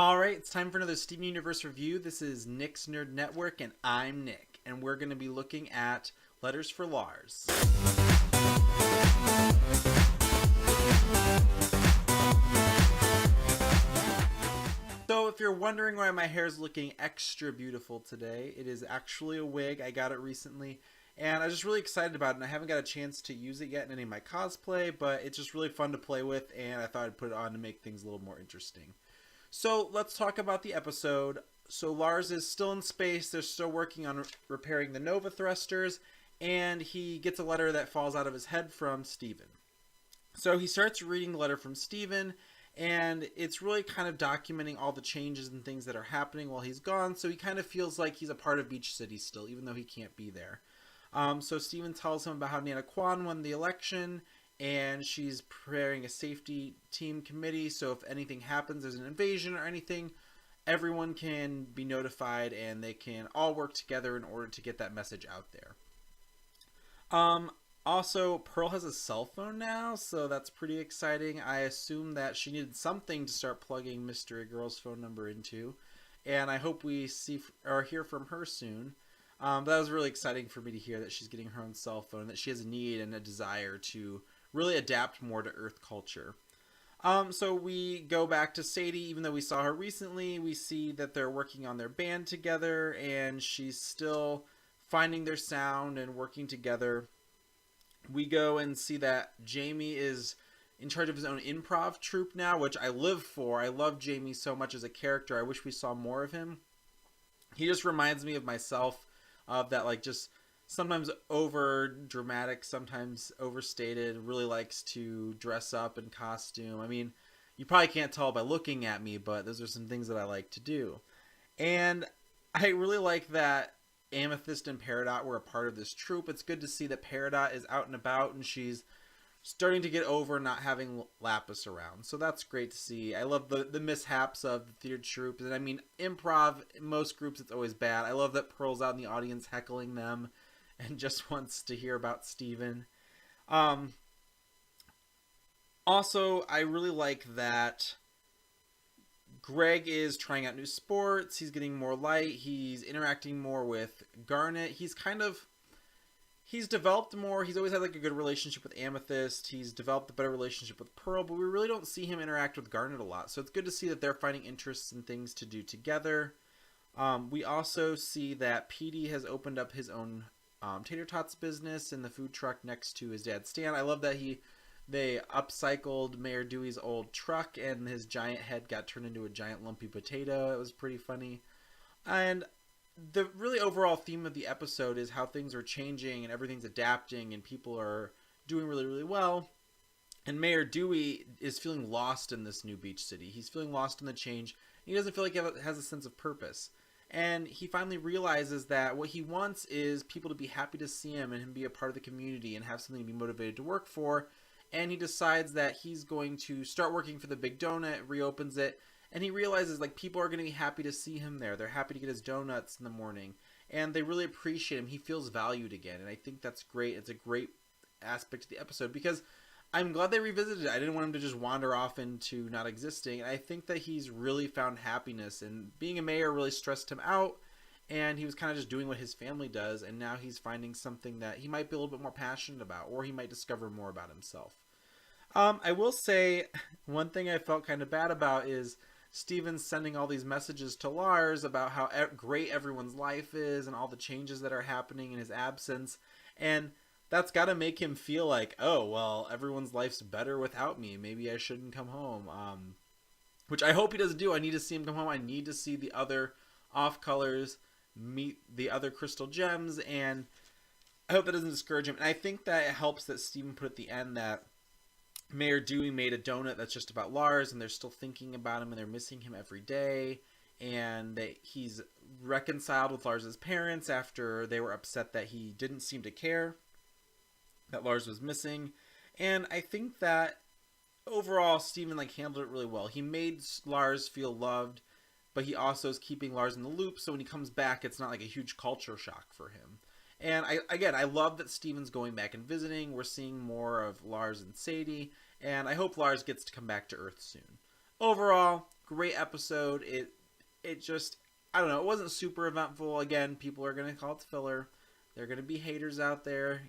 Alright, it's time for another Steven Universe review. This is Nick's Nerd Network, and I'm Nick. And we're going to be looking at Letters for Lars. So if you're wondering why my hair is looking extra beautiful today, it is actually a wig. I got it recently, and I'm just really excited about it. And I haven't got a chance to use it yet in any of my cosplay, but it's just really fun to play with, and I thought I'd put it on to make things a little more interesting. So let's talk about the episode. So Lars is still in space. They're still working on repairing the Nova thrusters, and he gets a letter that falls out of his head from Steven. So he starts reading the letter from Steven, and it's really kind of documenting all the changes and things that are happening while he's gone. So he kind of feels like he's a part of Beach City still, even though he can't be there. So Steven tells him about how Nana Kwan won the election, and she's preparing a safety team committee, so if anything happens, there's an invasion or anything, everyone can be notified and they can all work together in order to get that message out there. Also, Pearl has a cell phone now, so that's pretty exciting. I assume that she needed something to start plugging Mystery Girl's phone number into, and I hope we see or hear from her soon. That was really exciting for me to hear that she's getting her own cell phone, that she has a need and a desire to really adapt more to Earth culture. So we go back to Sadie. Even though we saw her recently, we see that they're working on their band together, and she's still finding their sound and working together. We go and see that Jamie is in charge of his own improv troupe now, which I live for. I love Jamie so much as a character. I wish we saw more of him. He just reminds me of myself, of that, like, just sometimes over dramatic, sometimes overstated, really likes to dress up in costume. I mean, you probably can't tell by looking at me, but those are some things that I like to do. And I really like that Amethyst and Peridot were a part of this troupe. It's good to see that Peridot is out and about and she's starting to get over not having Lapis around. So that's great to see. I love the mishaps of the theater troupe. And I mean, improv, in most groups, it's always bad. I love that Pearl's out in the audience heckling them and just wants to hear about Steven. Also, I really like that Greg is trying out new sports. He's getting more light. He's interacting more with Garnet. He's developed more. He's always had like a good relationship with Amethyst. He's developed a better relationship with Pearl, but we really don't see him interact with Garnet a lot. So it's good to see that they're finding interests and things to do together. We also see that Petey has opened up his own tater tots business in the food truck next to his dad's stand. I love that they upcycled Mayor Dewey's old truck and his giant head got turned into a giant lumpy potato. It was pretty funny. And the really overall theme of the episode is how things are changing and everything's adapting and people are doing really, really well. And Mayor Dewey is feeling lost in this new beach city. He's feeling lost in the change. He doesn't feel like he has a sense of purpose. And he finally realizes that what he wants is people to be happy to see him and him be a part of the community and have something to be motivated to work for. And he decides that he's going to start working for the Big Donut, reopens it, and he realizes like people are going to be happy to see him there. They're happy to get his donuts in the morning, and they really appreciate him. He feels valued again, and I think that's great. It's a great aspect of the episode because I'm glad they revisited it. I didn't want him to just wander off into not existing. And I think that he's really found happiness, and being a mayor really stressed him out, and he was kind of just doing what his family does, and now he's finding something that he might be a little bit more passionate about, or he might discover more about himself. I will say one thing I felt kind of bad about is Steven sending all these messages to Lars about how great everyone's life is and all the changes that are happening in his absence, and that's got to make him feel like, oh, well, everyone's life's better without me. Maybe I shouldn't come home. Which I hope he doesn't do. I need to see him come home. I need to see the other off-colors meet the other crystal gems, and I hope that doesn't discourage him. And I think that it helps that Steven put at the end that Mayor Dewey made a donut that's just about Lars, and they're still thinking about him, and they're missing him every day, and that he's reconciled with Lars's parents after they were upset that he didn't seem to care that Lars was missing. And I think that overall Steven like handled it really well. He made Lars feel loved, but he also is keeping Lars in the loop, so when he comes back it's not like a huge culture shock for him. And I love that Steven's going back and visiting. We're seeing more of Lars and Sadie, and I hope Lars gets to come back to Earth soon. Overall, great episode. It just, I don't know, it wasn't super eventful. Again, people are gonna call it filler. There are gonna be haters out there.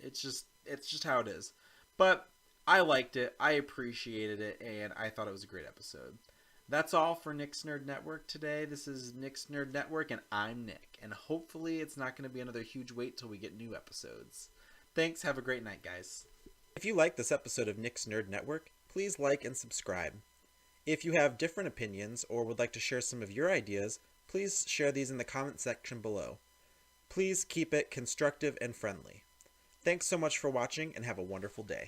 It's just how it is. But I liked it. I appreciated it, and I thought it was a great episode. That's all for Nick's Nerd Network today. This is Nick's Nerd Network, and I'm Nick. And hopefully it's not going to be another huge wait till we get new episodes. Thanks. Have a great night, guys. If you like this episode of Nick's Nerd Network, please like and subscribe. If you have different opinions or would like to share some of your ideas, please share these in the comment section below. Please keep it constructive and friendly. Thanks so much for watching, and have a wonderful day.